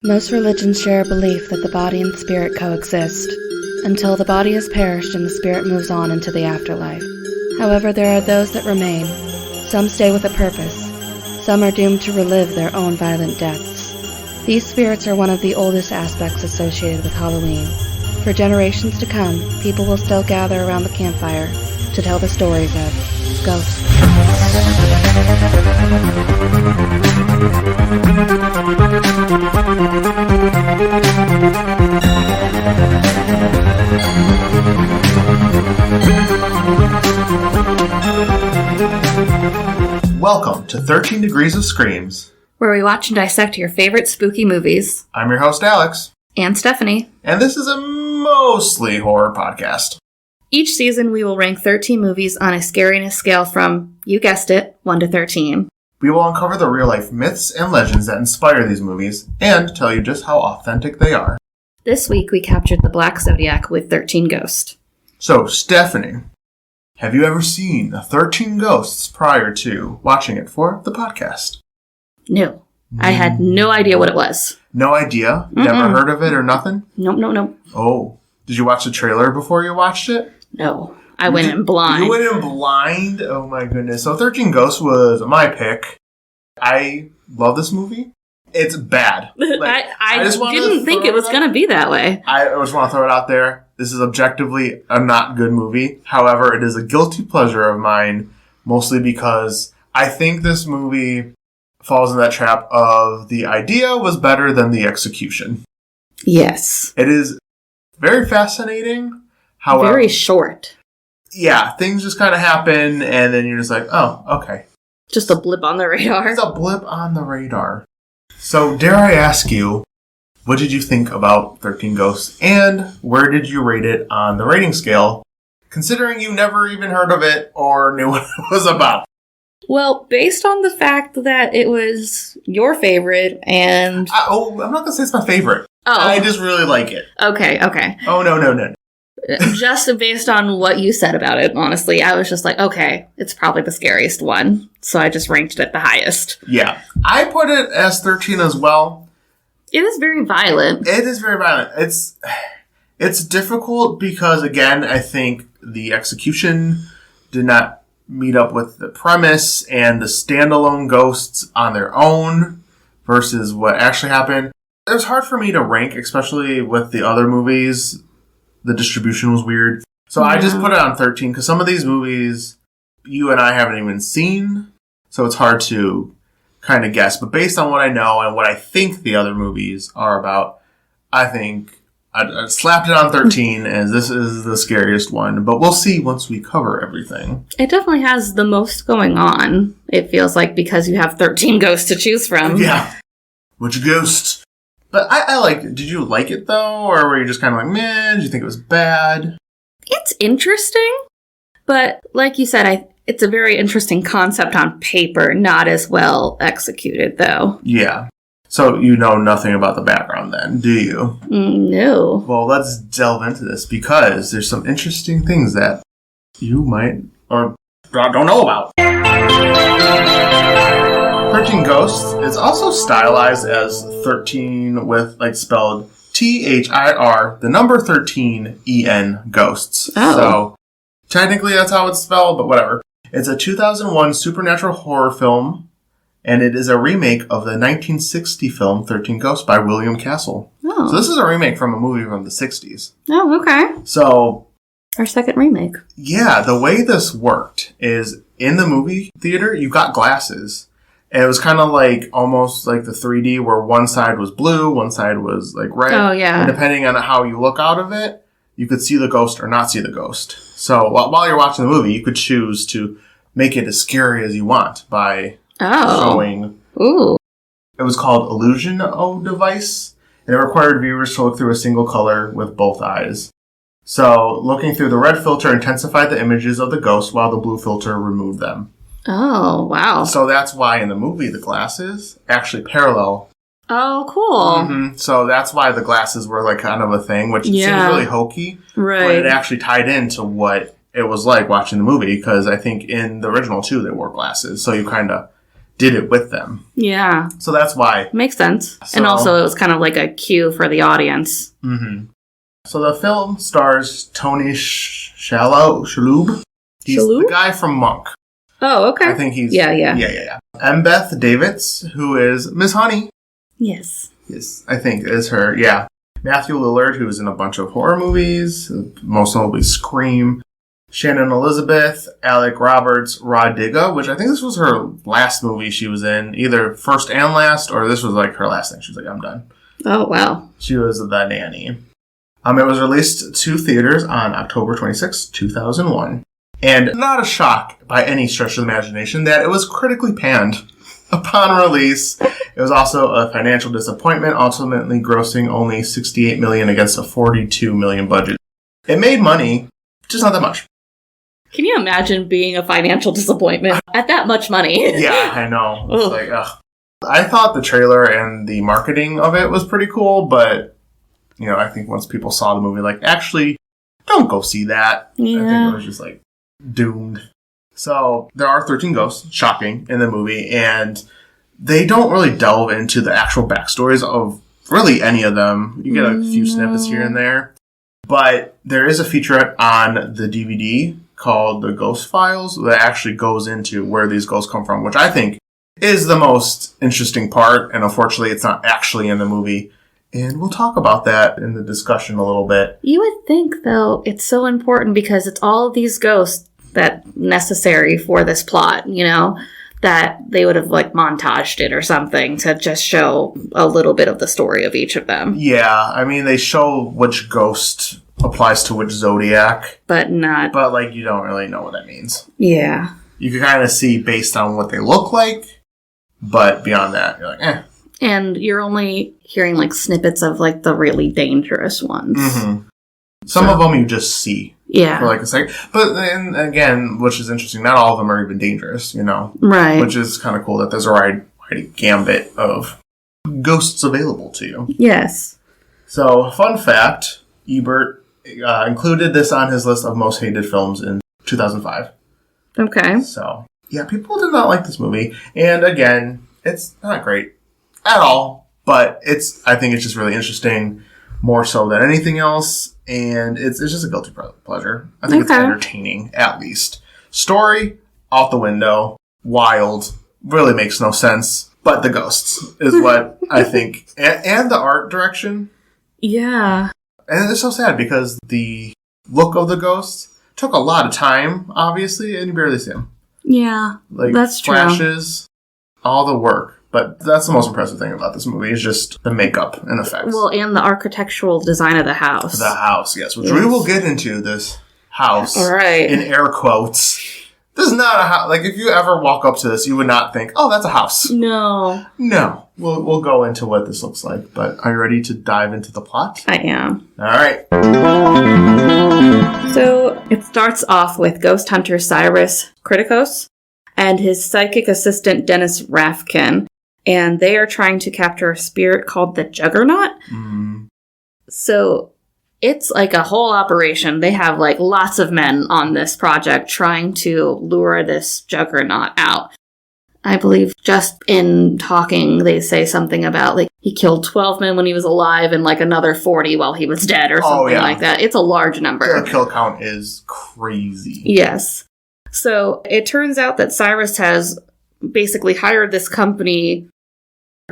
Most religions share a belief that the body and spirit coexist, until the body has perished and the spirit moves on into the afterlife. However, there are those that remain. Some stay with a purpose. Some are doomed to relive their own violent deaths. These spirits are one of the oldest aspects associated with Halloween. For generations to come, people will still gather around the campfire to tell the stories of ghosts. Welcome to 13 Degrees of Screams, where we watch and dissect your favorite spooky movies. I'm your host, Alex. And Stephanie. And this is a mostly horror podcast. Each season, we will rank 13 movies on a scariness scale from, you guessed it, 1 to 13. We will uncover the real-life myths and legends that inspire these movies, and tell you just how authentic they are. This week, we captured the Black Zodiac with 13 Ghosts. So, Stephanie, have you ever seen 13 Ghosts prior to watching it for the podcast? No. I had no idea what it was. No idea? Never heard of it or nothing? Nope. Oh. Did you watch the trailer before you watched it? No. I went in blind. You went in blind? Oh my goodness. So 13 Ghosts was my pick. I love this movie. It's bad. Like, I just didn't think it was going to be that way. I just want to throw it out there. This is objectively a not good movie. However, it is a guilty pleasure of mine, mostly because I think this movie falls in that trap of the idea was better than the execution. Yes. It is very fascinating. However, very short. Yeah, things just kind of happen, and then you're just like, oh, okay. Just a blip on the radar. It's a blip on the radar. So, dare I ask you, what did you think about 13 Ghosts, and where did you rate it on the rating scale, considering you never even heard of it or knew what it was about? Well, based on the fact that it was your favorite and... I'm not going to say it's my favorite. Oh. I just really like it. Okay. Oh, no. Just based on what you said about it, honestly, I was just like, okay, it's probably the scariest one. So I just ranked it the highest. Yeah. I put it as 13 as well. It is very violent. It is very violent. It's difficult because, again, I think the execution did not meet up with the premise and the standalone ghosts on their own versus what actually happened. It was hard for me to rank, especially with the other movies. The distribution was weird. So I just put it on 13 because some of these movies you and I haven't even seen. So it's hard to kind of guess. But based on what I know and what I think the other movies are about, I think I slapped it on 13 as this is the scariest one. But we'll see once we cover everything. It definitely has the most going on, it feels like, because you have 13 ghosts to choose from. Yeah. Which ghost? But I liked it. Did you like it, though? Or were you just kind of like, man, did you think it was bad? It's interesting. But like you said, it's a very interesting concept on paper, not as well executed, though. Yeah. So you know nothing about the background then, do you? No. Well, let's delve into this because there's some interesting things that you might or don't know about. 13 Ghosts is also stylized as 13 with, spelled THIR, the number 13 EN Ghosts. Oh. So technically that's how it's spelled, but whatever. It's a 2001 supernatural horror film. And it is a remake of the 1960 film 13 Ghosts by William Castle. Oh. So this is a remake from a movie from the 60s. Oh, okay. So... our second remake. Yeah, the way this worked is in the movie theater, you got glasses. And it was kind of like almost like the 3D where one side was blue, one side was like red. Oh, yeah. And depending on how you look out of it, you could see the ghost or not see the ghost. So while you're watching the movie, you could choose to make it as scary as you want by... showing. Ooh. It was called Illusion O Device, and it required viewers to look through a single color with both eyes. So, looking through the red filter intensified the images of the ghost, while the blue filter removed them. Oh, wow. So that's why in the movie the glasses actually parallel. Oh, cool. Mm-hmm. So that's why the glasses were like kind of a thing, which seems really hokey. Right. But it actually tied into what it was like watching the movie, because I think in the original too they wore glasses, so you kind of did it with them. Yeah. So that's why. Makes sense. So, and also it was kind of like a cue for the audience. Mm-hmm. So the film stars Tony Shalhoub. He's the guy from Monk. Oh, okay. I think he's... Yeah. And Beth Davids, who is Miss Honey. Yes. Yes, I think is her, yeah. Matthew Lillard, who was in a bunch of horror movies, most notably Scream. Shannon Elizabeth, Alec Roberts, Rod Digga, which I think this was her last movie she was in, either first and last, or this was like her last thing. She was like, I'm done. Oh, wow. She was the nanny. It was released to theaters on October 26, 2001. And not a shock by any stretch of the imagination that it was critically panned upon release. It was also a financial disappointment, ultimately grossing only $68 million against a $42 million budget. It made money, just not that much. Can you imagine being a financial disappointment at that much money? Yeah, I know. It's like, ugh. I thought the trailer and the marketing of it was pretty cool, but, I think once people saw the movie, like, actually, don't go see that. Yeah. I think it was just, like, doomed. So, there are 13 ghosts, shocking, in the movie, and they don't really delve into the actual backstories of really any of them. You get a few snippets here and there. But there is a featurette on the DVD called The Ghost Files that actually goes into where these ghosts come from, which I think is the most interesting part. And unfortunately, it's not actually in the movie. And we'll talk about that in the discussion a little bit. You would think, though, it's so important because it's all of these ghosts that necessary for this plot, that they would have like montaged it or something to just show a little bit of the story of each of them. Yeah, I mean, they show which ghost applies to which zodiac. But like, you don't really know what that means. Yeah. You can kind of see based on what they look like, but beyond that, you're like, eh. And you're only hearing like snippets of like the really dangerous ones. Mm-hmm. Some of them you just see. Yeah. For like a second. But then again, which is interesting, not all of them are even dangerous, Right. Which is kind of cool that there's a wide gambit of ghosts available to you. Yes. So, fun fact, Ebert included this on his list of most hated films in 2005. Okay. So, yeah, people did not like this movie. And again, it's not great at all, but I think it's just really interesting, more so than anything else. And it's just a guilty pleasure. I think it's entertaining, at least. Story, out the window. Wild. Really makes no sense. But the ghosts is what I think. And the art direction. Yeah. And it's so sad because the look of the ghosts took a lot of time, obviously, and you barely see them. Yeah, like, that's true. Flashes, all the work. But that's the most impressive thing about this movie is just the makeup and effects. Well, and the architectural design of the house. The house, yes. Which we will get into this house. Right. In air quotes. This is not a house. Like, if you ever walk up to this, you would not think, oh, that's a house. No. No. We'll go into what this looks like. But are you ready to dive into the plot? I am. All right. So, it starts off with ghost hunter Cyrus Kritikos and his psychic assistant Dennis Rafkin. And they are trying to capture a spirit called the Juggernaut. Mm. So it's like a whole operation. They have like lots of men on this project trying to lure this Juggernaut out. I believe just in talking, they say something about like he killed 12 men when he was alive and like another 40 while he was dead or something like that. It's a large number. The kill count is crazy. Yes. So it turns out that Cyrus has basically hired this company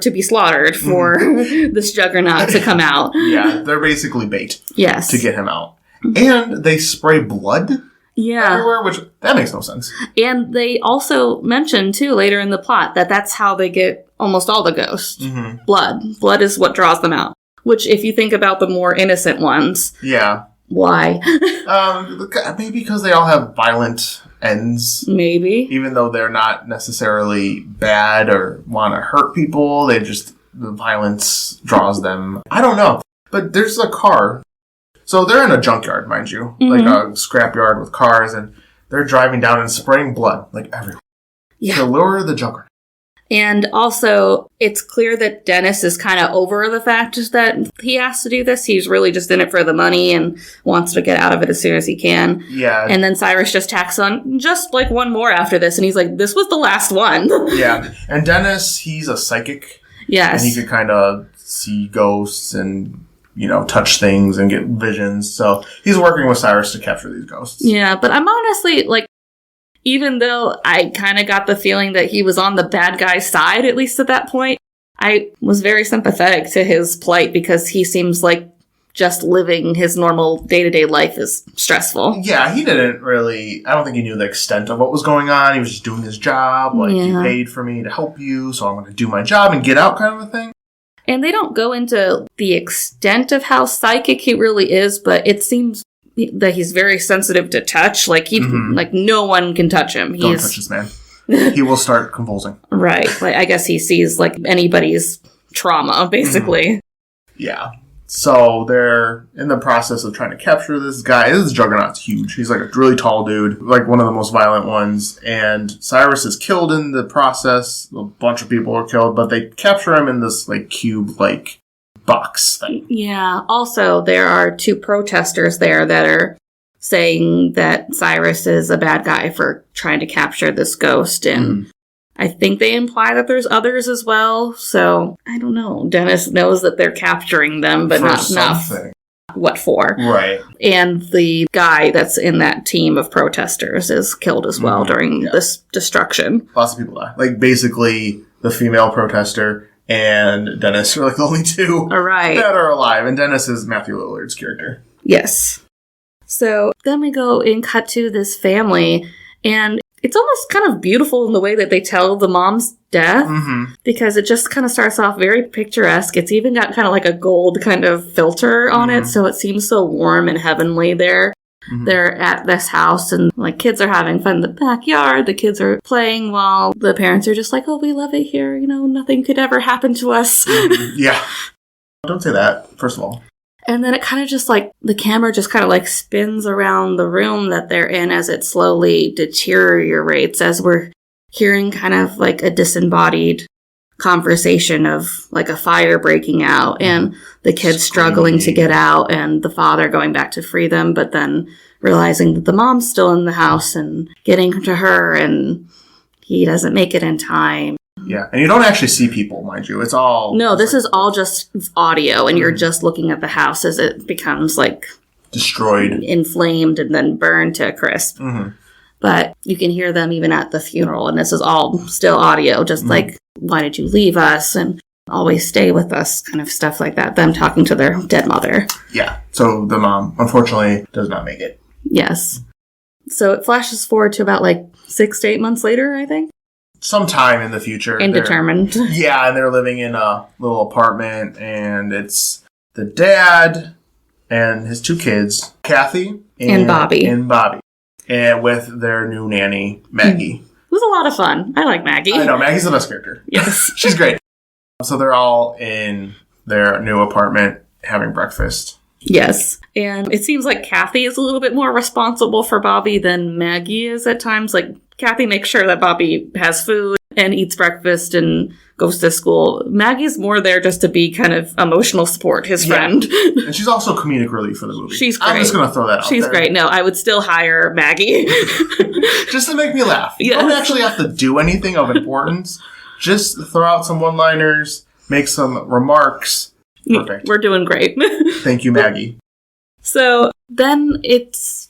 to be slaughtered for this Juggernaut to come out. Yeah, they're basically bait. Yes. To get him out. And they spray blood everywhere, which, that makes no sense. And they also mention, too, later in the plot, that that's how they get almost all the ghosts. Mm-hmm. Blood. Blood is what draws them out. Which, if you think about the more innocent ones... Yeah. Why? Maybe because they all have violent ends. Maybe. Even though they're not necessarily bad or want to hurt people, the violence draws them. I don't know. But there's a car. So they're in a junkyard, mind you. Mm-hmm. Like a scrapyard with cars, and they're driving down and spraying blood, like everywhere. Yeah. To lure the Juggernaut. And also, it's clear that Dennis is kind of over the fact that he has to do this. He's really just in it for the money and wants to get out of it as soon as he can. Yeah. And then Cyrus just tacks on just like one more after this. And he's like, this was the last one. Yeah. And Dennis, he's a psychic. Yes. And he could kind of see ghosts and, touch things and get visions. So he's working with Cyrus to capture these ghosts. Yeah, but I'm honestly, like, even though I kind of got the feeling that he was on the bad guy's side, at least at that point, I was very sympathetic to his plight because he seems like just living his normal day-to-day life is stressful. Yeah, he didn't really, I don't think he knew the extent of what was going on. He was just doing his job. Like, you paid for me to help you, so I'm going to do my job and get out kind of a thing. And they don't go into the extent of how psychic he really is, but it seems that he's very sensitive to touch. Like, like no one can touch him. Don't touch this man. He will start convulsing. Right. Like, I guess he sees, like, anybody's trauma, basically. Yeah. So they're in the process of trying to capture this guy. This Juggernaut's huge. He's like a really tall dude, like one of the most violent ones. And Cyrus is killed in the process. A bunch of people are killed, but they capture him in this like cube-like box thing. Yeah. Also, there are 2 protesters there that are saying that Cyrus is a bad guy for trying to capture this ghost. And I think they imply that there's others as well. So, I don't know. Dennis knows that they're capturing them, but not enough. What for? Right. And the guy that's in that team of protesters is killed as well during this destruction. Lots of people die. Like, basically, the female protester and Dennis are like the only 2 that are alive. And Dennis is Matthew Lillard's character. Yes. So, then we go and cut to this family, and it's almost kind of beautiful in the way that they tell the mom's death, because it just kind of starts off very picturesque. It's even got kind of like a gold kind of filter on it, so it seems so warm and heavenly there. They're at this house, and like kids are having fun in the backyard. The kids are playing while the parents are just like, oh, we love it here. Nothing could ever happen to us. Yeah. Don't say that, first of all. And then it kind of just like, the camera just kind of like spins around the room that they're in as it slowly deteriorates, as we're hearing kind of like a disembodied conversation of like a fire breaking out and the kids struggling to get out and the father going back to free them, but then realizing that the mom's still in the house and getting to her and he doesn't make it in time. Yeah, and you don't actually see people, mind you. It's all... No, this is all just audio, and you're just looking at the house as it becomes, like... destroyed. Inflamed and then burned to a crisp. But you can hear them even at the funeral, and this is all still audio, just like, why did you leave us? And always stay with us, kind of stuff like that. Them talking to their dead mother. Yeah, so the mom, unfortunately, does not make it. Yes. So it flashes forward to about, 6 to 8 months later, I think. Sometime in the future. Indeterminate. Yeah, and they're living in a little apartment, and it's the dad and his 2 kids, Kathy and Bobby. And with their new nanny, Maggie. It was a lot of fun. I like Maggie. I know, Maggie's the best character. Yes. She's great. So they're all in their new apartment having breakfast. Yes. And it seems like Kathy is a little bit more responsible for Bobby than Maggie is at times. Like, Kathy makes sure that Bobby has food and eats breakfast and goes to school. Maggie's more there just to be kind of emotional support, his friend. And she's also comedic relief for the movie. She's great. I'm just going to throw that out She's there. great. No, I would still hire Maggie. Just to make me laugh. You don't actually have to do anything of importance. Just throw out some one-liners, make some remarks. Perfect. We're doing great. Thank you, Maggie. So then it's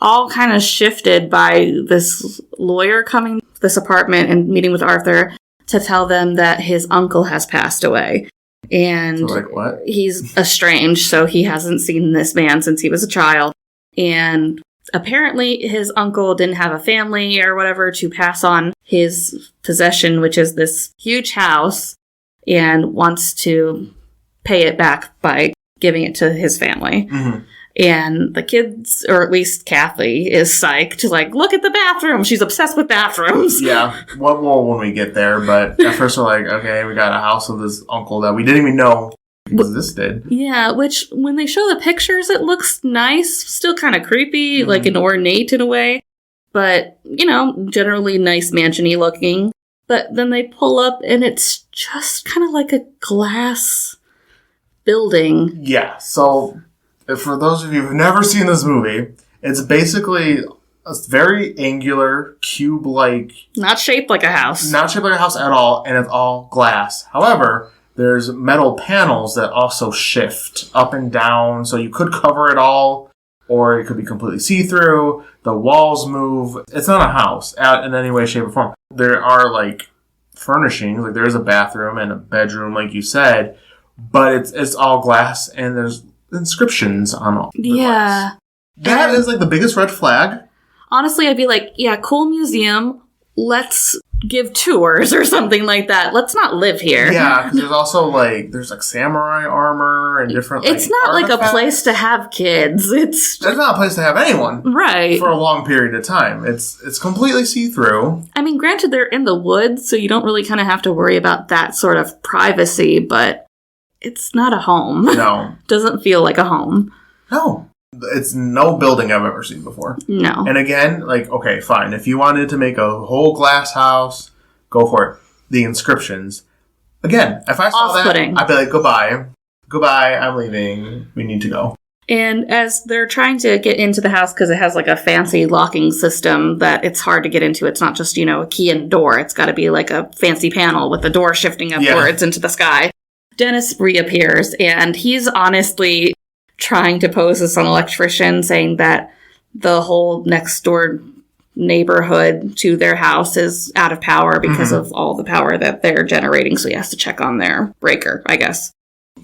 all kind of shifted by this lawyer coming to this apartment and meeting with Arthur to tell them that his uncle has passed away. And So, like, what? he's estranged, so he hasn't seen this man since he was a child. And apparently his uncle didn't have a family or whatever to pass on his possession, which is this huge house, and wants to pay it back by giving it to his family. Mm-hmm. And the kids, or at least Kathy, is psyched. Like, look at the bathroom. She's obsessed with bathrooms. Yeah. Well, when we get there, but at first we're like, okay, we got a house of this uncle that we didn't even know existed. Yeah, which, when they show the pictures, it looks nice. Still kind of creepy, like an ornate in a way. But, generally nice mansion-y looking. But then they pull up and it's just kind of like a glass building. Yeah, so for those of you who've never seen this movie, it's basically a very angular, cube-like... Not shaped like a house. Not shaped like a house at all, and it's all glass. However, there's metal panels that also shift up and down, so you could cover it all, or it could be completely see-through. The walls move. It's not a house in any way, shape, or form. There are, like, furnishings. Like, there's a bathroom and a bedroom, like you said, but it's all glass, and there's inscriptions on all the glass. That is, like, the biggest red flag. Honestly, I'd be like, yeah, cool museum. Let's give tours or something like that. Let's not live here. Yeah, because there's also, like, samurai armor and different, It's not artifacts. like a place to have kids. It's not a place to have anyone. Right. For a long period of time. It's completely see-through. I mean, granted, they're in the woods, so you don't really kind of have to worry about that sort of privacy, but it's not a home. No. Doesn't feel like a home. No. It's no building I've ever seen before. No. And again, like, okay, fine. If you wanted to make a whole glass house, go for it. The inscriptions. Again, if I saw that, I'd be like, goodbye. Goodbye, I'm leaving. We need to go. And as they're trying to get into the house, because it has like a fancy locking system that it's hard to get into. It's not just, a key and door. It's got to be like a fancy panel with the door shifting upwards into the sky. Dennis reappears, and he's honestly trying to pose as an electrician, saying that the whole next door neighborhood to their house is out of power because of all the power that they're generating. So he has to check on their breaker, I guess.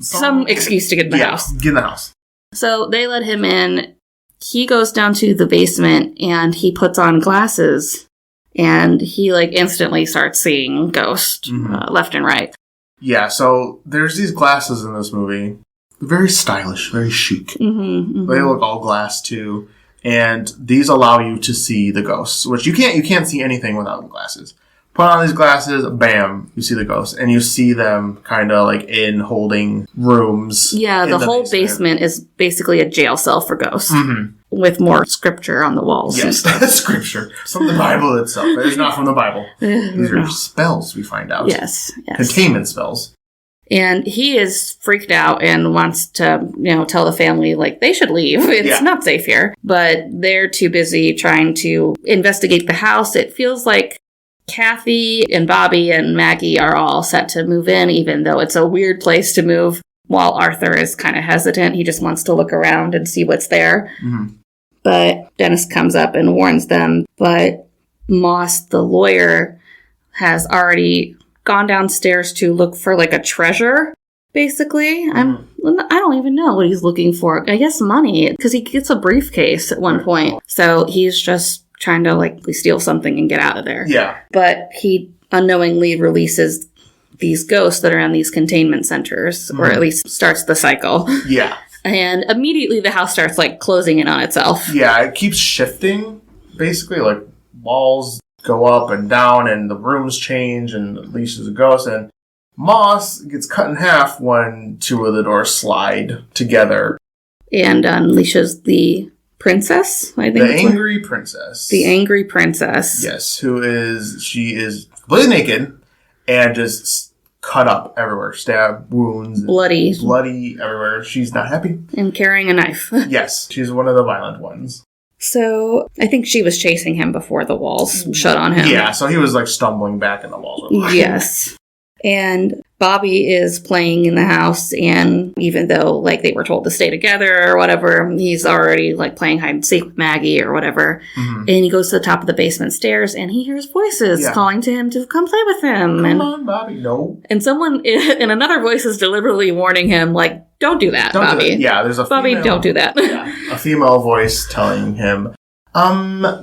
Some excuse to get in the house. Get in the house. So they let him in. He goes down to the basement and he puts on glasses and he instantly starts seeing ghosts left and right. Yeah, so there's these glasses in this movie. Very stylish, very chic. They look all glass too, and these allow you to see the ghosts, which you can't see anything without the glasses. Put on these glasses, bam, you see the ghosts, and you see them kind of in holding rooms. Yeah, the whole basement is basically a jail cell for ghosts, with more scripture on the walls. Yes, that's scripture from the Bible itself. It's not from the Bible. These are spells. We find out. Yes. Containment spells. And he is freaked out and wants to, tell the family, they should leave. It's not safe here. But they're too busy trying to investigate the house. It feels like Kathy and Bobby and Maggie are all set to move in, even though it's a weird place to move, while Arthur is kind of hesitant. He just wants to look around and see what's there. But Dennis comes up and warns them. But Moss, the lawyer, has already gone downstairs to look for a treasure, basically. I don't even know what he's looking for. I guess money, because he gets a briefcase at one point. So he's just trying to steal something and get out of there. Yeah. But he unknowingly releases these ghosts that are in these containment centers, or at least starts the cycle. Yeah. And immediately the house starts closing in on itself. Yeah, it keeps shifting, basically, walls go up and down, and the rooms change, and unleashes a ghost, and Moss gets cut in half when two of the doors slide together. And unleashes the princess, I think. The angry princess. The angry princess. Yes, she is completely naked, and just cut up everywhere. Stab, wounds. Bloody everywhere. She's not happy. And carrying a knife. Yes, she's one of the violent ones. So, I think she was chasing him before the walls shut on him. Yeah, so he was stumbling back and the walls were Yes. And Bobby is playing in the house, and even though they were told to stay together or whatever, he's already playing hide and seek with Maggie or whatever. And he goes to the top of the basement stairs and he hears voices calling to him to come play with him. Come on, Bobby, no. And someone in another voice is deliberately warning him, don't do that, Bobby. Do that. Yeah, there's a Bobby, don't do that. A female voice telling him,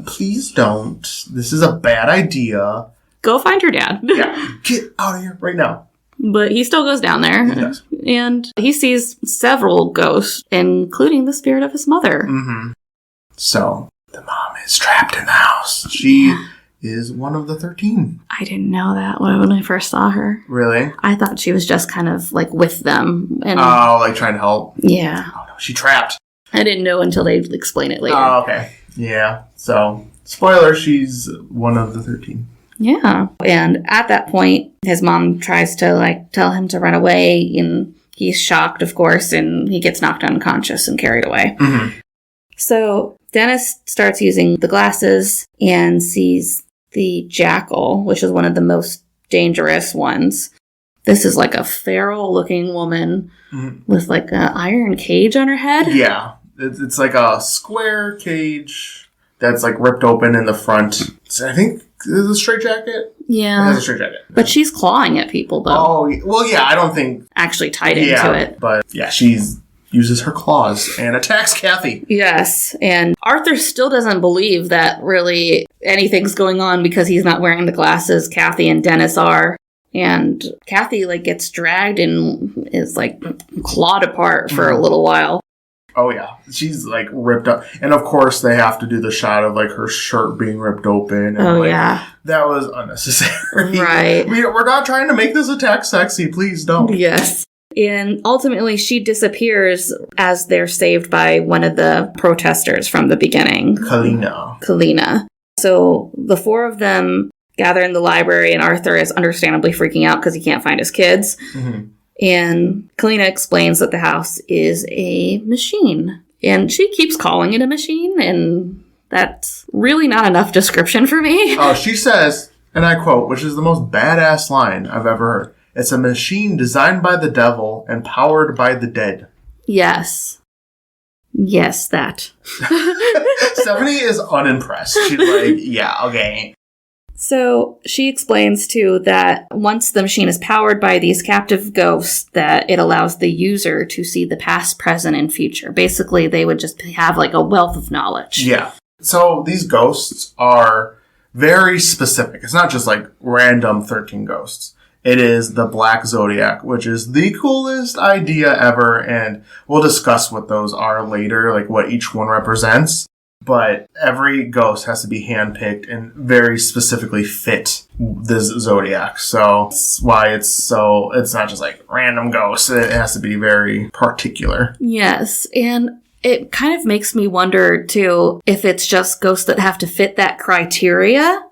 please don't. This is a bad idea. Go find your dad. Yeah, get out of here right now. But he still goes down there. He does. And he sees several ghosts, including the spirit of his mother. So, the mom is trapped in the house. She is one of the 13. I didn't know that when I first saw her. Really? I thought she was just kind of with them. And trying to help? Yeah. Oh, no, she trapped. I didn't know until they explain it later. Oh, okay. Yeah. So, spoiler, she's one of the 13. Yeah. And at that point, his mom tries to like tell him to run away, and he's shocked, of course, and he gets knocked unconscious and carried away. Mm-hmm. So Dennis starts using the glasses and sees the jackal, which is one of the most dangerous ones. This is like a feral looking woman with like an iron cage on her head. Yeah. It's like a square cage that's like ripped open in the front. I think is a straight jacket. Yeah. It has a straight jacket. But she's clawing at people, though. Oh, well, yeah, I don't think... Actually tied into it. But yeah, uses her claws and attacks Kathy. Yes, and Arthur still doesn't believe that really anything's going on because he's not wearing the glasses. Kathy and Dennis are. And Kathy, like, gets dragged and is, like, clawed apart for a little while. Oh, yeah. She's, like, ripped up. And, of course, they have to do the shot of, like, her shirt being ripped open. And, yeah. That was unnecessary. Right. We're not trying to make this attack sexy. Please don't. Yes. And ultimately, she disappears as they're saved by one of the protesters from the beginning. Kalina. So the four of them gather in the library, and Arthur is understandably freaking out because he can't find his kids. Mm-hmm. And Kalina explains that the house is a machine. And she keeps calling it a machine, and that's really not enough description for me. Oh, she says, and I quote, which is the most badass line I've ever heard. It's a machine designed by the devil and powered by the dead. Yes. Yes, that. Stephanie is unimpressed. She's like, yeah, okay. So she explains, too, that once the machine is powered by these captive ghosts, that it allows the user to see the past, present, and future. Basically, they would just have, like, a wealth of knowledge. Yeah. So these ghosts are very specific. It's not just, like, random 13 ghosts. It is the Black Zodiac, which is the coolest idea ever, and we'll discuss what those are later, like what each one represents. But every ghost has to be handpicked and very specifically fit this Zodiac. So that's why it's not just like random ghosts. It has to be very particular. Yes, and it kind of makes me wonder, too, if it's just ghosts that have to fit that criteria,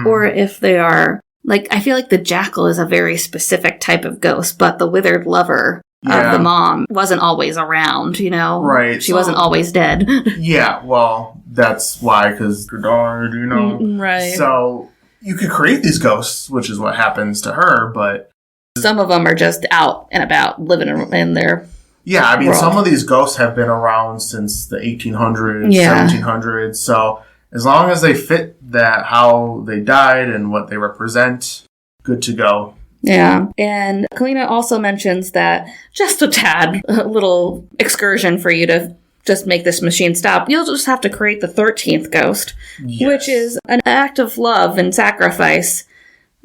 or if they are... Like, I feel like the jackal is a very specific type of ghost, but the withered lover of the mom wasn't always around, you know? Right. She wasn't always dead. Yeah, well, that's why, because your daughter, you know? Right. So, you could create these ghosts, which is what happens to her, but... Some of them are just out and about, living in their Yeah, I mean, world. Some of these ghosts have been around since the 1800s, 1700s, so... As long as they fit that, how they died and what they represent, good to go. Yeah. And Kalina also mentions that just a tad, a little excursion for you to just make this machine stop. You'll just have to create the 13th ghost, which is an act of love and sacrifice,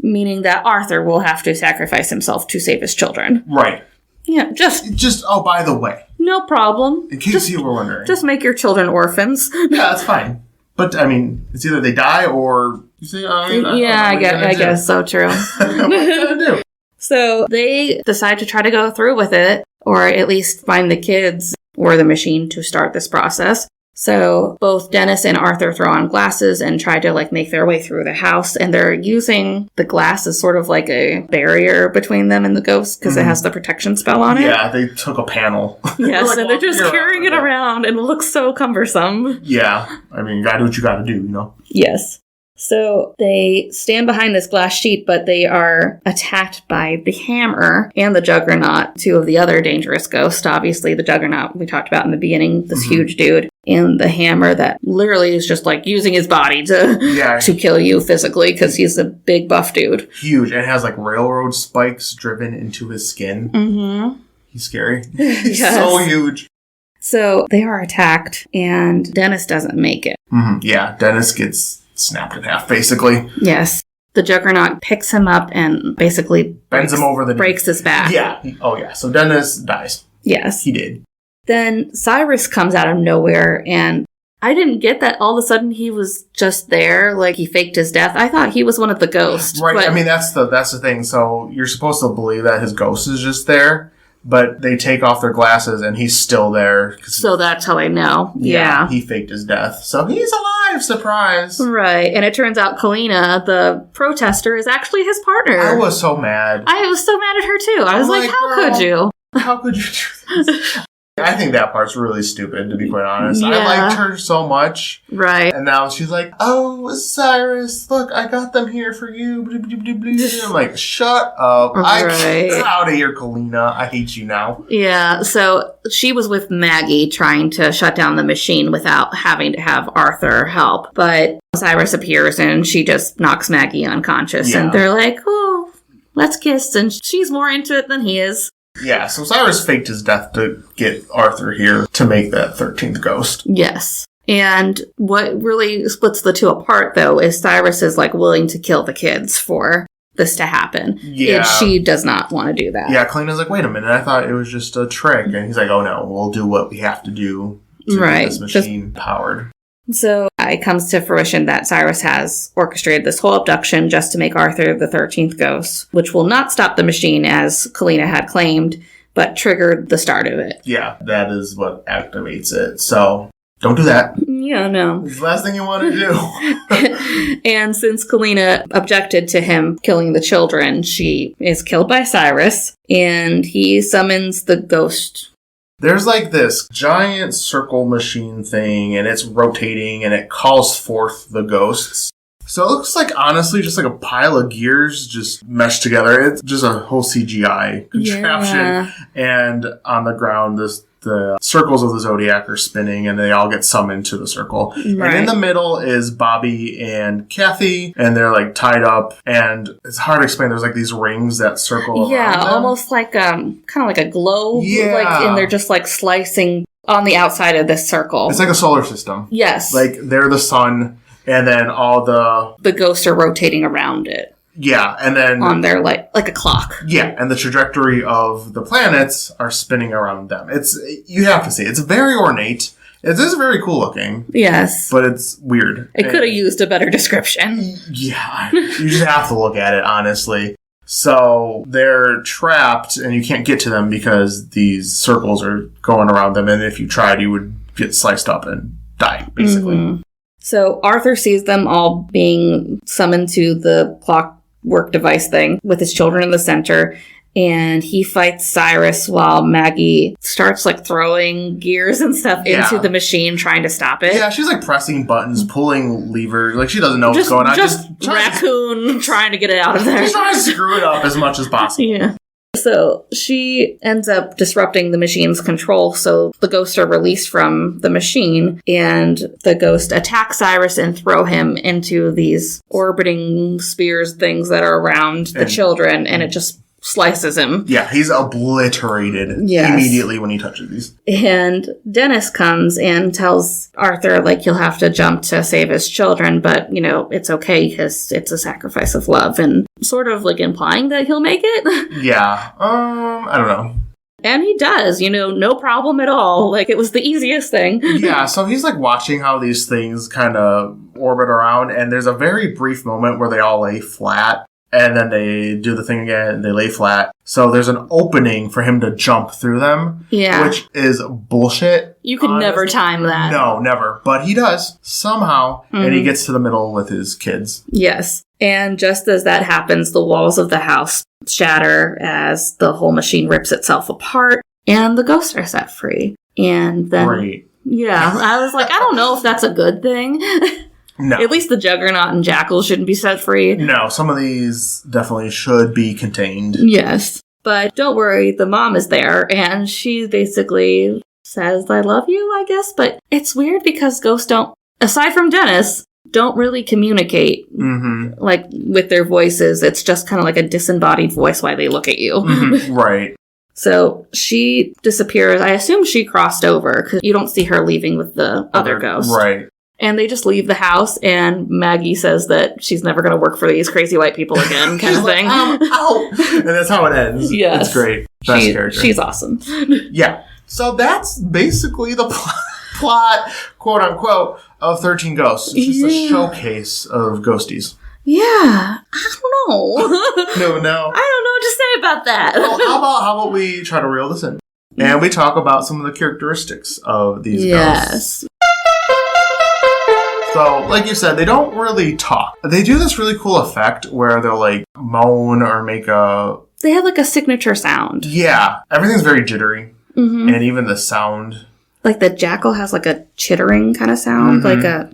meaning that Arthur will have to sacrifice himself to save his children. Right. Yeah, just oh, by the way. No problem. In case you were wondering. Just make your children orphans. Yeah, that's fine. But, I mean, it's either they die or you say, I guess so, true. What are you going to do? So they decide to try to go through with it, or at least find the kids or the machine to start this process. So both Dennis and Arthur throw on glasses and try to like make their way through the house, and they're using the glass as sort of like a barrier between them and the ghost because it has the protection spell on it. Yeah, they took a panel. Yes, like, and they're just carrying it around and it looks so cumbersome. Yeah, I mean, you gotta do what you gotta do, you know? Yes. So they stand behind this glass sheet, but they are attacked by the Hammer and the Juggernaut, two of the other dangerous ghosts. Obviously, the Juggernaut we talked about in the beginning, this huge dude, and the Hammer that literally is just like using his body to kill you physically because he's a big buff dude. Huge, and has like railroad spikes driven into his skin. Mm-hmm. He's scary. He's so huge. So they are attacked, and Dennis doesn't make it. Mm-hmm. Yeah, Dennis gets snapped in half, basically. Yes. The Juggernaut picks him up and basically bends him over the knee. Breaks his back. Yeah. So Dennis dies. Yes. He did. Then Cyrus comes out of nowhere, and I didn't get that all of a sudden he was just there, like he faked his death. I thought he was one of the ghosts. Right. But... I mean, that's the thing. So you're supposed to believe that his ghost is just there, but they take off their glasses and he's still there. So that's how I know. Yeah. He faked his death. So he's alive, surprise. Right. And it turns out Kalina, the protester, is actually his partner. I was so mad. I was so mad at her too. I was like, how could you? How could you do this? I think that part's really stupid, to be quite honest. Yeah. I liked her so much. Right. And now she's like, oh, Cyrus, look, I got them here for you. I'm like, shut up. Get out of here, Kalina. I hate you now. Yeah, so she was with Maggie trying to shut down the machine without having to have Arthur help. But Cyrus appears and she just knocks Maggie unconscious. Yeah. And they're like, oh, let's kiss. And she's more into it than he is. Yeah, so Cyrus faked his death to get Arthur here to make that 13th ghost. Yes. And what really splits the two apart, though, is Cyrus is, like, willing to kill the kids for this to happen. Yeah. And she does not want to do that. Yeah, Kalina's like, wait a minute, I thought it was just a trick. And he's like, oh no, we'll do what we have to do to get this machine powered. So it comes to fruition that Cyrus has orchestrated this whole abduction just to make Arthur the 13th ghost, which will not stop the machine as Kalina had claimed, but triggered the start of it. Yeah, that is what activates it. So don't do that. Yeah, no. It's the last thing you want to do. And since Kalina objected to him killing the children, she is killed by Cyrus, and he summons the ghost. There's like this giant circle machine thing, and it's rotating, and it calls forth the ghosts. So it looks like, honestly, just like a pile of gears just meshed together. It's just a whole CGI contraption. Yeah. And on the ground, the circles of the Zodiac are spinning, and they all get summoned to the circle. Right. And in the middle is Bobby and Kathy, and they're like tied up, and it's hard to explain. There's like these rings that circle around them. Almost like kind of like a globe. Yeah. Like, and they're just like slicing on the outside of this circle. It's like a solar system. Yes. Like they're the sun, and then all the ghosts are rotating around it. Yeah, and then on their like a clock. Yeah, and the trajectory of the planets are spinning around them. You have to see. It's very ornate. It is very cool looking. Yes. But it's weird. It could have used a better description. Yeah. You just have to look at it, honestly. So they're trapped, and you can't get to them because these circles are going around them, and if you tried, you would get sliced up and die, basically. Mm-hmm. So Arthur sees them all being summoned to the clockwork device thing with his children in the center, and he fights Cyrus while Maggie starts like throwing gears and stuff into the machine trying to stop it. Yeah, she's like pressing buttons, pulling levers, like she doesn't know what's going on. Just raccoon trying to get it out of there. She's trying to screw it up as much as possible. Yeah. So she ends up disrupting the machine's control, so the ghosts are released from the machine, and the ghost attacks Cyrus and throw him into these orbiting spheres things that are around the children, and it just slices him. Yeah, he's obliterated immediately when he touches these. And Dennis comes and tells Arthur, like, he'll have to jump to save his children, but, you know, it's okay because it's a sacrifice of love, and sort of, like, implying that he'll make it. Yeah. I don't know. And he does, you know, no problem at all. Like, it was the easiest thing. Yeah, so he's, like, watching how these things kind of orbit around, and there's a very brief moment where they all lay flat. And then they do the thing again, and they lay flat. So there's an opening for him to jump through them. Yeah. Which is bullshit. You could never time that. No, never. But he does, somehow. Mm-hmm. And he gets to the middle with his kids. Yes. And just as that happens, the walls of the house shatter as the whole machine rips itself apart. And the ghosts are set free. And then... Great. Yeah. I was like, I don't know if that's a good thing. No. At least the Juggernaut and Jackal shouldn't be set free. No, some of these definitely should be contained. Yes. But don't worry, the mom is there, and she basically says, I love you, I guess. But it's weird because ghosts don't, aside from Dennis, don't really communicate like with their voices. It's just kind of like a disembodied voice while they look at you. Mm-hmm. Right. So she disappears. I assume she crossed over because you don't see her leaving with the other ghost. Right. And they just leave the house, and Maggie says that she's never going to work for these crazy white people again, kind of thing. Ow. And that's how it ends. Yes. It's great. Best character. She's awesome. Yeah. So that's basically the plot, quote unquote, of 13 Ghosts. It's just a showcase of ghosties. Yeah, I don't know. No. I don't know what to say about that. Well, how about we try to reel this in? And we talk about some of the characteristics of these ghosts. So, like you said, they don't really talk. They do this really cool effect where they'll, like, moan or make a... They have, like, a signature sound. Yeah. Everything's very jittery. Mm-hmm. And even the sound. Like, the jackal has, like, a chittering kind of sound. Mm-hmm. Like a...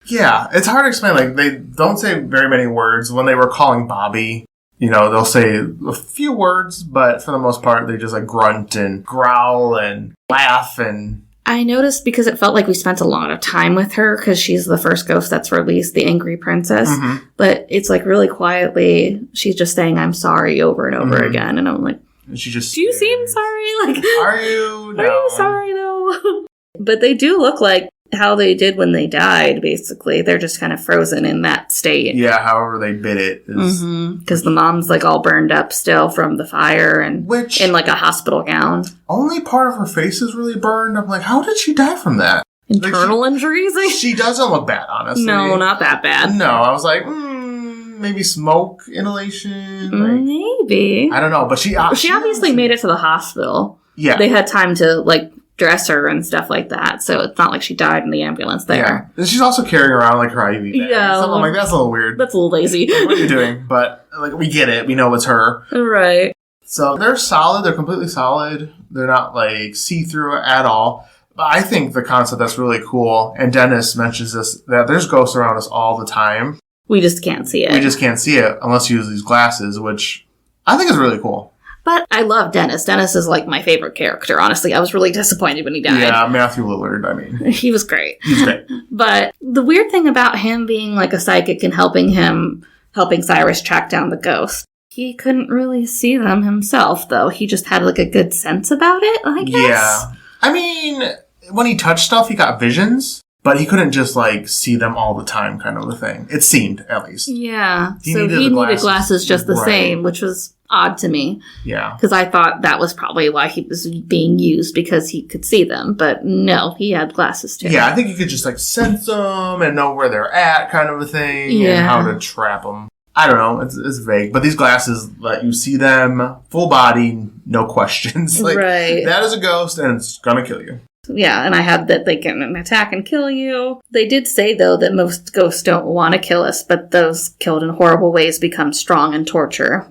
Yeah. It's hard to explain. Like, they don't say very many words. When they were calling Bobby, you know, they'll say a few words, but for the most part, they just, like, grunt and growl and laugh and... I noticed because it felt like we spent a lot of time with her because she's the first ghost that's released, the angry princess. Mm-hmm. But it's like really quietly, she's just saying, I'm sorry over and over again. And I'm like, and she just do you seem sorry? Like, are you? No. Are you sorry though? But they do look like how they did when they died, basically. They're just kind of frozen in that state. Yeah, however they bit it. Because the mom's like all burned up still from the fire and in like a hospital gown. Only part of her face is really burned. I'm like, how did she die from that? Internal injuries? She doesn't look bad, honestly. No, not that bad. No, I was like, maybe smoke inhalation? Like, maybe. I don't know, but she obviously made it to the hospital. Yeah. They had time to, like, dress her and stuff like that, so it's not like she died in the ambulance there. Yeah. And she's also carrying around, like, her IV bag. Yeah. So I'm like, that's a little weird. That's a little lazy. What are you doing? But, like, we get it. We know it's her. Right. So they're solid. They're completely solid. They're not, like, see-through at all. But I think the concept that's really cool, and Dennis mentions this, that there's ghosts around us all the time. We just can't see it. We just can't see it unless you use these glasses, which I think is really cool. But I love Dennis. Dennis is like my favorite character, honestly. I was really disappointed when he died. Yeah, Matthew Lillard, I mean. He was great. He's great. But the weird thing about him being like a psychic and helping Cyrus track down the ghost, he couldn't really see them himself, though. He just had like a good sense about it, I guess. Yeah. I mean, when he touched stuff, he got visions. But he couldn't just, like, see them all the time kind of a thing. It seemed, at least. Yeah. He so needed he needed glasses just the same, which was odd to me. Yeah. Because I thought that was probably why he was being used, because he could see them. But no, he had glasses too. Yeah, I think you could just, like, sense them and know where they're at kind of a thing. Yeah. And how to trap them. I don't know. It's vague. But these glasses let you see them full body, no questions. Like, right. That is a ghost and it's gonna kill you. Yeah, and I had that they can attack and kill you. They did say, though, that most ghosts don't want to kill us, but those killed in horrible ways become strong and torture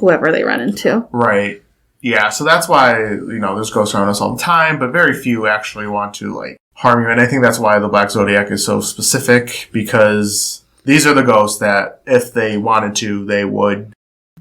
whoever they run into. Right. Yeah, so that's why, you know, there's ghosts around us all the time, but very few actually want to, like, harm you. And I think that's why the Black Zodiac is so specific, because these are the ghosts that, if they wanted to, they would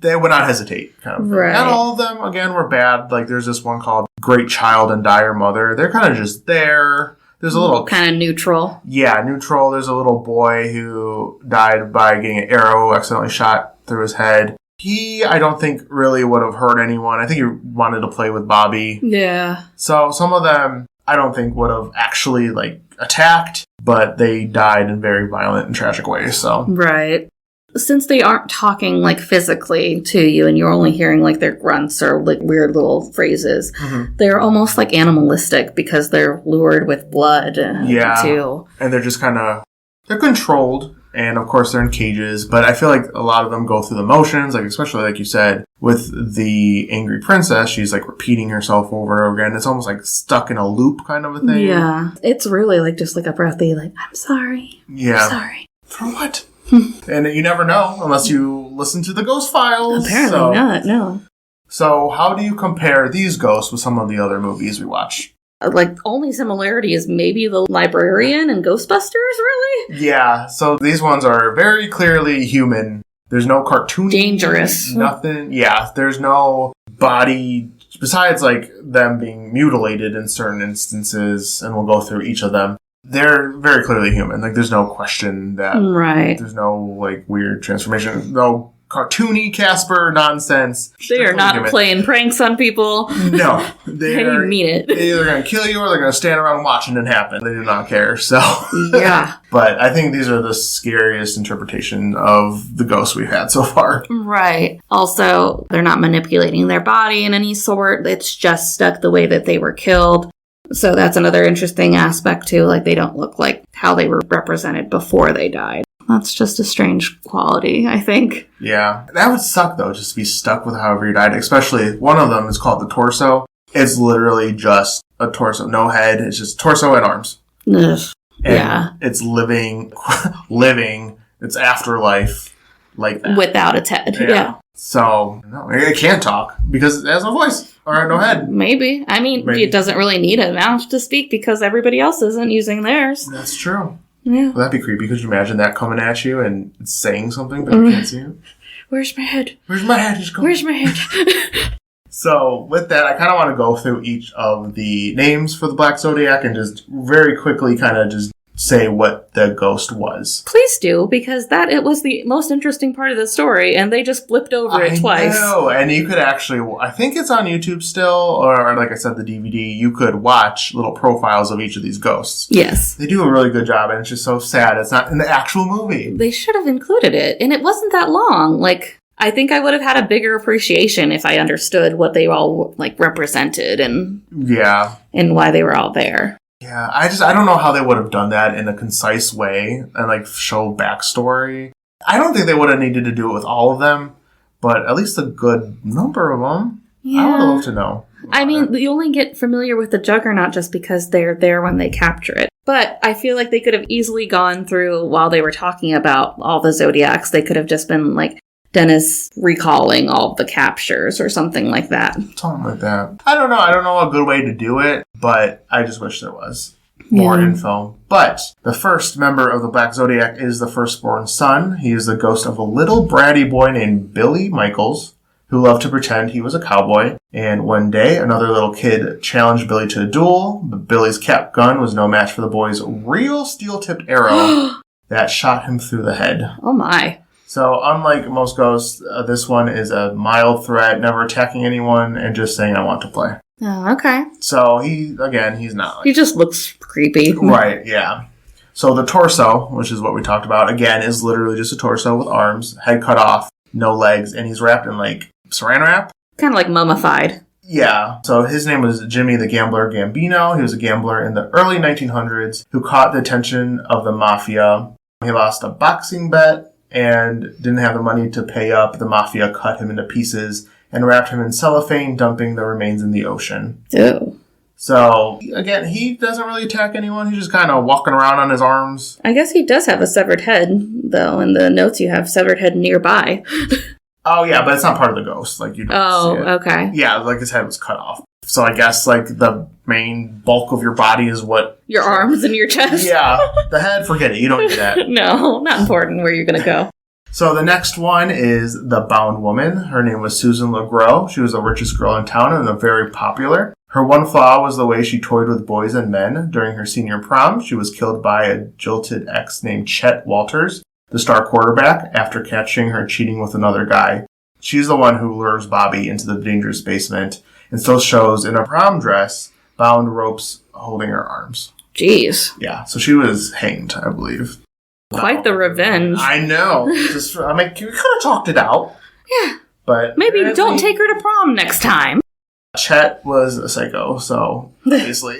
not hesitate, kind of. Right. Not all of them, again, were bad. Like, there's this one called Great Child and Dire Mother. They're kind of just there. There's a little... kind of neutral. Yeah, neutral. There's a little boy who died by getting an arrow accidentally shot through his head. He, I don't think, really would have hurt anyone. I think he wanted to play with Bobby. Yeah. So, some of them, I don't think would have actually, like, attacked, but they died in very violent and tragic ways, so... Right. Since they aren't talking, like, physically to you and you're only hearing, like, their grunts or, like, weird little phrases, they're almost, like, animalistic because they're lured with blood, too. And they're just kind of... They're controlled, and, of course, they're in cages, but I feel like a lot of them go through the motions, like, especially, like you said, with the angry princess, she's, like, repeating herself over and over again. It's almost, like, stuck in a loop kind of a thing. Yeah. It's really, like, just, like, a breathy, like, I'm sorry. Yeah. I'm sorry. For what? And you never know unless you listen to the Ghost Files. Apparently not, no. So how do you compare these ghosts with some of the other movies we watch? Like, only similarity is maybe the librarian and Ghostbusters, really? Yeah, so these ones are very clearly human. There's no cartoon. Dangerous. Nothing. Yeah, there's no body, besides, like, them being mutilated in certain instances, and we'll go through each of them. They're very clearly human. Like, there's no question that... Right. There's no, like, weird transformation. No cartoony Casper nonsense. They are not playing pranks on people. No. They mean it. They're either going to kill you or they're going to stand around watching it happen. They do not care, so... Yeah. But I think these are the scariest interpretation of the ghosts we've had so far. Right. Also, they're not manipulating their body in any sort. It's just stuck the way that they were killed. So that's another interesting aspect, too. Like, they don't look like how they were represented before they died. That's just a strange quality, I think. Yeah. That would suck, though, just to be stuck with however you died. Especially, one of them is called the torso. It's literally just a torso. No head. It's just torso and arms. Ugh. And yeah. it's living, it's afterlife like that. Without its head, yeah. So, no, it can't talk because it has no voice or no head. Maybe. I mean, it doesn't really need a mouth to speak because everybody else isn't using theirs. That's true. Yeah. Well, that'd be creepy. Could you imagine that coming at you and it's saying something, but you can't see it? Where's my head? Where's my head? Where's my head? So, with that, I kind of want to go through each of the names for the Black Zodiac and just very quickly kind of just say what the ghost was. Please do, because it was the most interesting part of the story, and they just flipped over it twice. I know, and you could actually, I think it's on YouTube still, or like I said, the DVD, you could watch little profiles of each of these ghosts. Yes. They do a really good job, and it's just so sad it's not in the actual movie. They should have included it, and it wasn't that long. Like, I think I would have had a bigger appreciation if I understood what they all, like, represented and why they were all there. Yeah, I don't know how they would have done that in a concise way and, like, show backstory. I don't think they would have needed to do it with all of them, but at least a good number of them. Yeah. I would love to know. I mean, you only get familiar with the Juggernaut just because they're there when they capture it. But I feel like they could have easily gone through, while they were talking about all the Zodiacs, they could have just been, like, Dennis recalling all the captures or something like that. Something like that. I don't know a good way to do it, but I just wish there was more info. But the first member of the Black Zodiac is the firstborn son. He is the ghost of a little bratty boy named Billy Michaels, who loved to pretend he was a cowboy. And one day, another little kid challenged Billy to a duel, but Billy's cap gun was no match for the boy's real steel-tipped arrow that shot him through the head. Oh my. So, unlike most ghosts, this one is a mild threat, never attacking anyone, and just saying, I want to play. Oh, okay. So, he's not. He just looks creepy. Right, yeah. So, the torso, which is what we talked about, again, is literally just a torso with arms, head cut off, no legs, and he's wrapped in, like, saran wrap. Kind of like mummified. Yeah. So, his name was Jimmy the Gambler Gambino. He was a gambler in the early 1900s who caught the attention of the mafia. He lost a boxing bet and didn't have the money to pay up. The mafia cut him into pieces and wrapped him in cellophane, dumping the remains in the ocean. Ew. So, again, he doesn't really attack anyone. He's just kind of walking around on his arms. I guess he does have a severed head, though. In the notes you have severed head nearby. Oh, yeah, but it's not part of the ghost. Like, you don't see it. Okay. Yeah, like his head was cut off. So I guess, like, the main bulk of your body is what... Your arms and your chest? Yeah. The head, forget it. You don't need that. No, not important where you're going to go. So the next one is the bound woman. Her name was Susan LeGros. She was the richest girl in town and very popular. Her one flaw was the way she toyed with boys and men. During her senior prom, she was killed by a jilted ex named Chet Walters, the star quarterback, after catching her cheating with another guy. She's the one who lures Bobby into the dangerous basement and still shows in a prom dress, bound ropes holding her arms. Jeez. Yeah, so she was hanged, I believe. Quite the revenge. I know. You could have talked it out. Yeah. But maybe don't take her to prom next time. Chet was a psycho, so obviously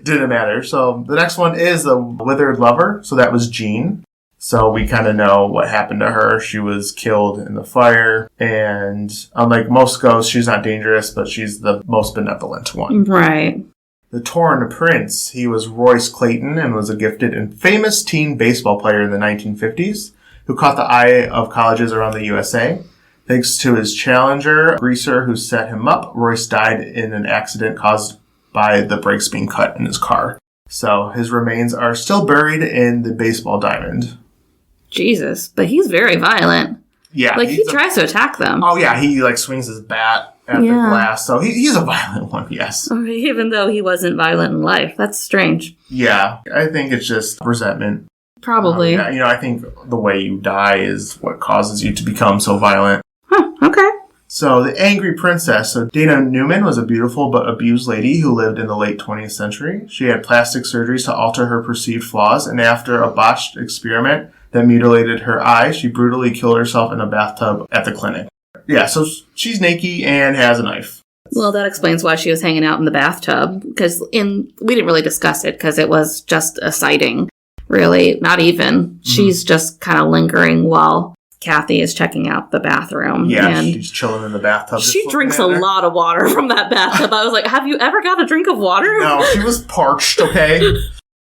didn't matter. So the next one is the withered lover. So that was Jean. So we kind of know what happened to her. She was killed in the fire. And unlike most ghosts, she's not dangerous, but she's the most benevolent one. Right. The Torn Prince. He was Royce Clayton and was a gifted and famous teen baseball player in the 1950s who caught the eye of colleges around the USA. Thanks to his challenger, Greaser, who set him up, Royce died in an accident caused by the brakes being cut in his car. So his remains are still buried in the baseball diamond. Jesus, but he's very violent. Yeah. Like, he tries to attack them. Oh, yeah, he, like, swings his bat at the glass. So he's a violent one, yes. Even though he wasn't violent in life. That's strange. Yeah, I think it's just resentment. Probably. Yeah, I think the way you die is what causes you to become so violent. Huh, okay. So, the Angry Princess. So, Dana Newman was a beautiful but abused lady who lived in the late 20th century. She had plastic surgeries to alter her perceived flaws, and after a botched experiment that mutilated her eye, she brutally killed herself in a bathtub at the clinic. Yeah, so she's naked and has a knife. Well, that explains why she was hanging out in the bathtub, because we didn't really discuss it, because it was just a sighting. really. Not even. She's just kind of lingering while Kathy is checking out the bathroom. Yeah, and she's chilling in the bathtub. She drinks a lot of water from that bathtub. I was like, have you ever got a drink of water? No, she was parched, okay?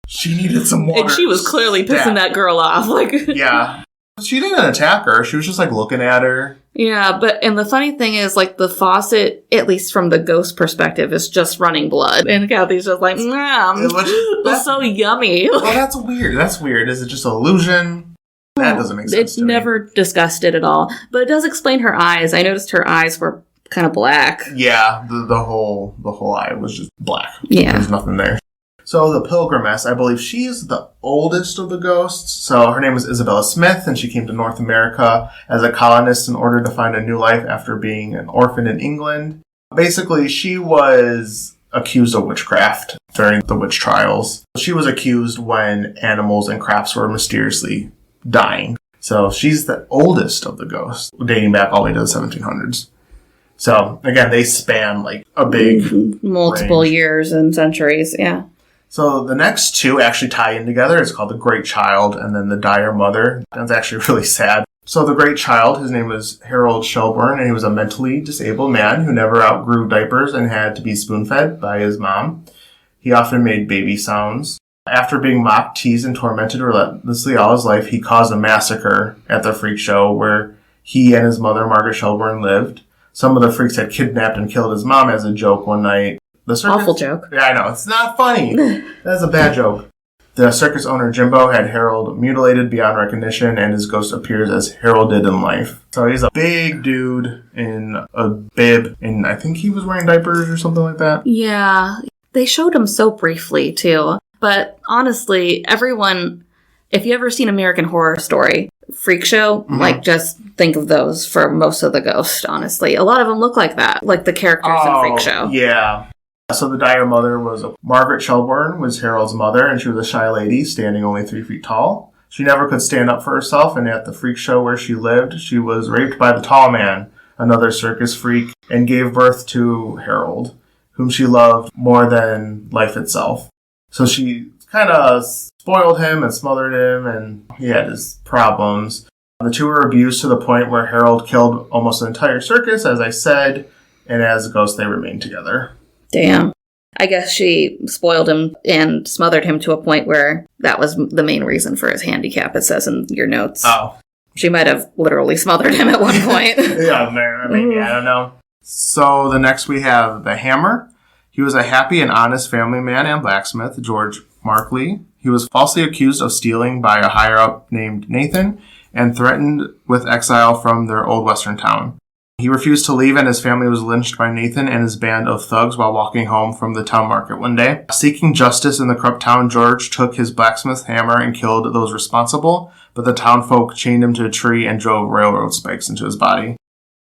She needed some water. And she was clearly pissing that girl off. Yeah. She didn't attack her. She was just, looking at her. Yeah, and the funny thing is, the faucet, at least from the ghost perspective, is just running blood. And Kathy's just like, that's so yummy. Well, that's weird. That's weird. Is it just an illusion? That doesn't make sense. It's never discussed it at all. But it does explain her eyes. I noticed her eyes were kind of black. Yeah, the whole eye was just black. Yeah. There's nothing there. So the Pilgrimess, I believe she's the oldest of the ghosts. So her name is Isabella Smith, and she came to North America as a colonist in order to find a new life after being an orphan in England. Basically, she was accused of witchcraft during the witch trials. She was accused when animals and crops were mysteriously dying. So she's the oldest of the ghosts, dating back all the way to the 1700s. So, again, they span a big multiple range. years and centuries, yeah. So the next two actually tie in together. It's called The Great Child and then The Dire Mother. That's actually really sad. So The Great Child, his name was Harold Shelburne, and he was a mentally disabled man who never outgrew diapers and had to be spoon-fed by his mom. He often made baby sounds. After being mocked, teased, and tormented relentlessly all his life, he caused a massacre at the freak show where he and his mother, Margaret Shelburne, lived. Some of the freaks had kidnapped and killed his mom as a joke one night. The circus, awful joke. Yeah, I know. It's not funny. That's a bad joke. The circus owner, Jimbo, had Harold mutilated beyond recognition, and his ghost appears as Harold did in life. So he's a big dude in a bib, and I think he was wearing diapers or something like that. Yeah. They showed him so briefly, too. But honestly, everyone, if you ever seen American Horror Story, freak show, just think of those for most of the ghosts, honestly. A lot of them look like that, like the characters in freak show. Yeah. So the dire mother was Margaret Shelburne was Harold's mother, and she was a shy lady, standing only 3 feet tall. She never could stand up for herself, and at the freak show where she lived, she was raped by the tall man, another circus freak, and gave birth to Harold, whom she loved more than life itself. So she kind of spoiled him and smothered him, and he had his problems. The two were abused to the point where Harold killed almost the entire circus, as I said, and as ghosts they remained together. Damn. I guess she spoiled him and smothered him to a point where that was the main reason for his handicap, it says in your notes. Oh. She might have literally smothered him at one point. Yeah, maybe, I don't know. So the next we have the Hammer. He was a happy and honest family man and blacksmith, George Markley. He was falsely accused of stealing by a higher-up named Nathan and threatened with exile from their old western town. He refused to leave, and his family was lynched by Nathan and his band of thugs while walking home from the town market one day. Seeking justice in the corrupt town, George took his blacksmith hammer and killed those responsible, but the townfolk chained him to a tree and drove railroad spikes into his body.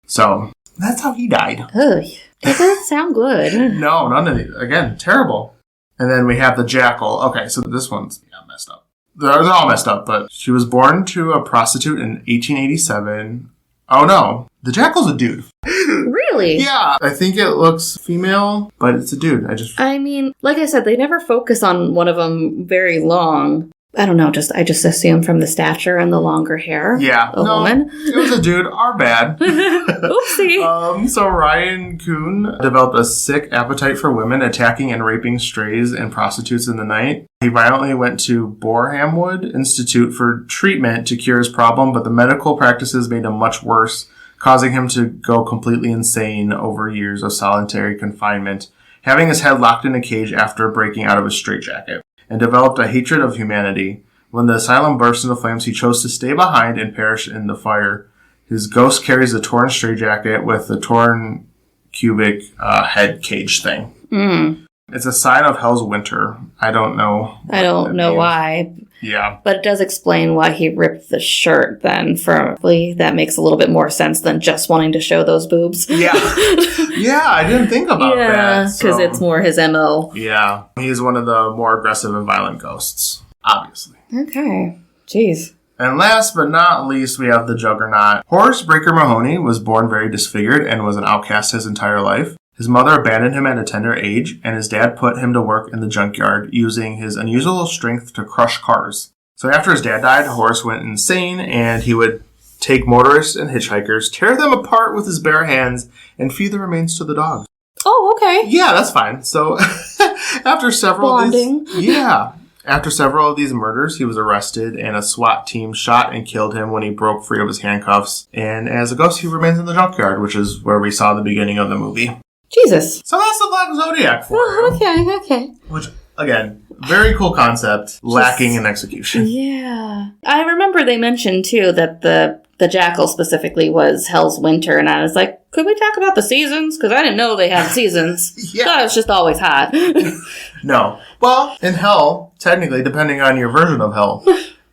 So, that's how he died. Ugh, that doesn't sound good. No, none of these. Again, terrible. And then we have the Jackal. Okay, so this one's messed up. They're all messed up, but she was born to a prostitute in 1887. Oh no, the Jackal's a dude. Really? Yeah, I think it looks female, but it's a dude. I mean, like I said, they never focus on one of them very long. I don't know, I just assume from the stature and the longer hair. Yeah. A woman. It was a dude. Our bad. Oopsie. So Ryan Kuhn developed a sick appetite for women, attacking and raping strays and prostitutes in the night. He violently went to Borehamwood Institute for treatment to cure his problem, but the medical practices made him much worse, causing him to go completely insane over years of solitary confinement, having his head locked in a cage after breaking out of his straitjacket, and developed a hatred of humanity. When the asylum burst into flames, he chose to stay behind and perish in the fire. His ghost carries a torn straitjacket with the torn cubic head cage thing. It's a sign of hell's winter. I don't know. I don't know why. Yeah. But it does explain why he ripped the shirt then. That makes a little bit more sense than just wanting to show those boobs. Yeah. Yeah, I didn't think about that. Yeah, because it's more his MO. Yeah. He's one of the more aggressive and violent ghosts, obviously. Okay. Jeez. And last but not least, we have the Juggernaut. Horace Breaker Mahoney was born very disfigured and was an outcast his entire life. His mother abandoned him at a tender age, and his dad put him to work in the junkyard, using his unusual strength to crush cars. So after his dad died, Horace went insane, and he would take motorists and hitchhikers, tear them apart with his bare hands, and feed the remains to the dogs. Oh, okay. Yeah, that's fine. So after several Bonding. After several of these murders, he was arrested, and a SWAT team shot and killed him when he broke free of his handcuffs. And as a ghost, he remains in the junkyard, which is where we saw the beginning of the movie. Jesus. So that's the Black Zodiac for you. Okay. Which, again, very cool concept, lacking in execution. Yeah. I remember they mentioned, too, that the jackal specifically was Hell's Winter, and I was like, could we talk about the seasons? Because I didn't know they had seasons. Yeah. I thought it was just always hot. No. Well, in Hell, technically, depending on your version of Hell,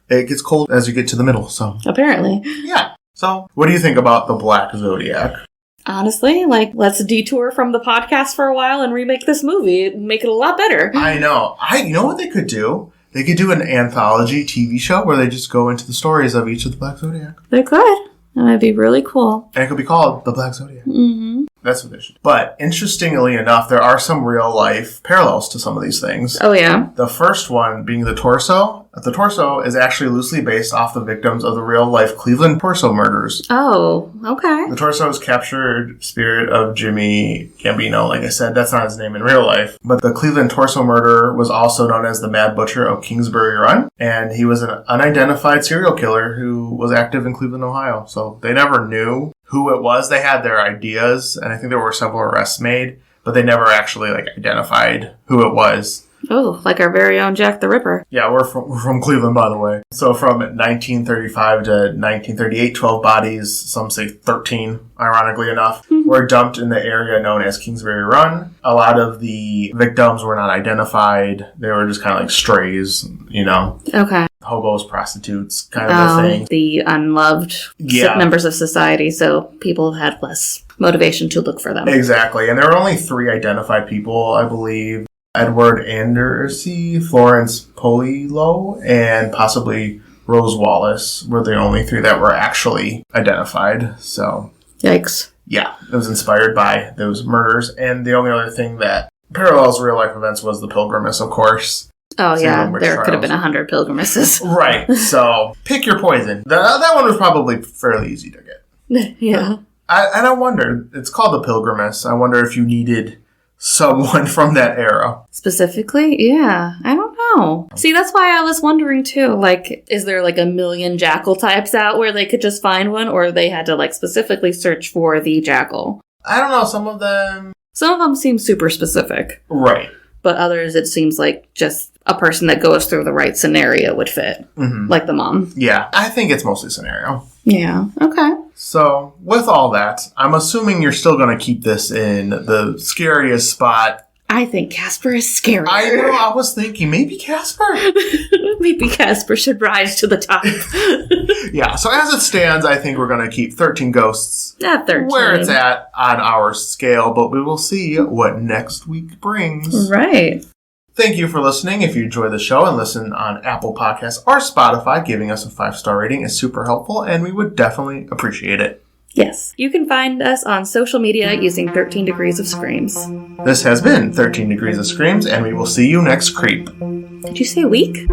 it gets cold as you get to the middle, so. Apparently. Yeah. So, what do you think about the Black Zodiac? Honestly, let's detour from the podcast for a while and remake this movie. It'd make it a lot better. I know. You know what they could do? They could do an anthology TV show where they just go into the stories of each of the Black Zodiac. They could. That'd be really cool. And it could be called The Black Zodiac. Mm-hmm. That's what they should. But interestingly enough, there are some real life parallels to some of these things. Oh, yeah? The first one being the torso. The torso is actually loosely based off the victims of the real life Cleveland torso murders. Oh, okay. The torso is captured spirit of Jimmy Gambino. Like I said, that's not his name in real life. But the Cleveland torso murderer was also known as the Mad Butcher of Kingsbury Run. And he was an unidentified serial killer who was active in Cleveland, Ohio. So they never knew who it was. They had their ideas, and I think there were several arrests made, but they never actually identified who it was. Oh, like our very own Jack the Ripper. Yeah, we're from Cleveland, by the way. So from 1935 to 1938, 12 bodies, some say 13, ironically enough, were dumped in the area known as Kingsbury Run. A lot of the victims were not identified. They were just kind of like strays, Okay. hobos, prostitutes, kind of a thing. The unloved members of society, so people had less motivation to look for them. Exactly. And there were only 3 identified people, I believe. Edward Andersey, Florence Polillo, and possibly Rose Wallace were the only 3 that were actually identified. So, yikes. Yeah, it was inspired by those murders. And the only other thing that parallels real life events was the Pilgrimess, of course. Oh, yeah, there could have been 100 Pilgrimisses. Right, so pick your poison. That one was probably fairly easy to get. Yeah. And I wonder, it's called the Pilgrimess. I wonder if you needed someone from that era. Specifically? Yeah. I don't know. See, that's why I was wondering, too. Is there a million jackal types out where they could just find one? Or they had to, specifically search for the jackal? I don't know. Some of them seem super specific. Right. But others, it seems like just a person that goes through the right scenario would fit. Mm-hmm. Like the mom. Yeah. I think it's mostly scenario. Yeah. Okay. So, with all that, I'm assuming you're still going to keep this in the scariest spot. I think Casper is scarier. I know, I was thinking, maybe Casper? Maybe Casper should rise to the top. Yeah, so as it stands, I think we're going to keep 13 ghosts. At 13. Where it's at on our scale, but we will see what next week brings. Right. Thank you for listening. If you enjoy the show and listen on Apple Podcasts or Spotify, giving us a 5-star rating is super helpful, and we would definitely appreciate it. Yes. You can find us on social media using 13 Degrees of Screams. This has been 13 Degrees of Screams, and we will see you next creep. Did you say week?